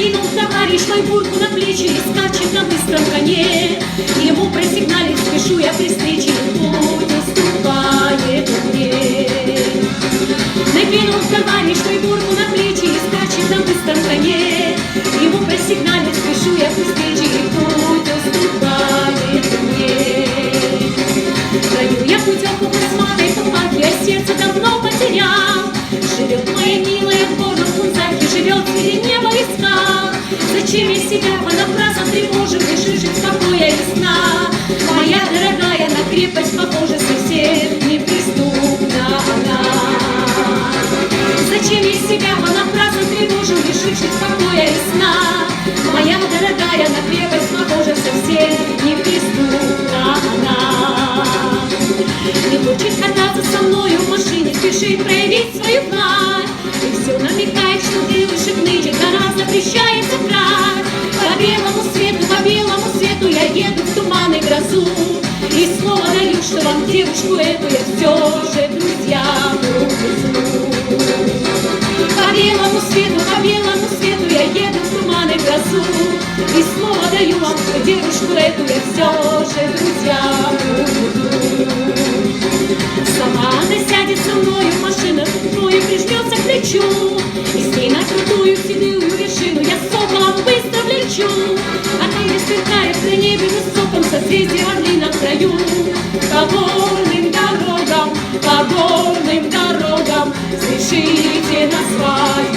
Накинул товарищ мой бурку на плечи и скачет на быстром коне. Ему просигналить спешу я при встрече, путь уступает мне. Накинул товарищ мой бурку на плечи и скачет на быстром коне. Ему просигналить спешу я при встрече, путь уступает мне. Даю я путевку косматой попаки, а сердце давно потерял. Живет моя милая в горном Кунцаке, живет среди неба и скал. Зачем я себя понапрасну тревожу, лишь жить покоя и сна? Моя дорогая, на крепость похожа, совсем неприступна она. Зачем я себя понапрасну тревожу, лишь жить покоя и сна? Моя дорогая, на крепость похожа, совсем неприступна она. Не хочет кататься со мною в машине, спешит проявить свою власть. И все намекает, что крылышек нынче гора запрещается край. По белому свету я еду в туман и грозу. И слово даю, что вам девушку эту я все же, друзья, увезу. По белому свету я еду в туман и грозу. И слово даю вам, что девушку эту я все же, друзья, увезу. Сама она сядет со мною в машину, и прижмется к плечу. И с ней на крутую седую вершину я соколом быстро влечу. А там, где сверкает на небе высоком созвездие орлином краю, по горным дорогам спешите на свадьбу.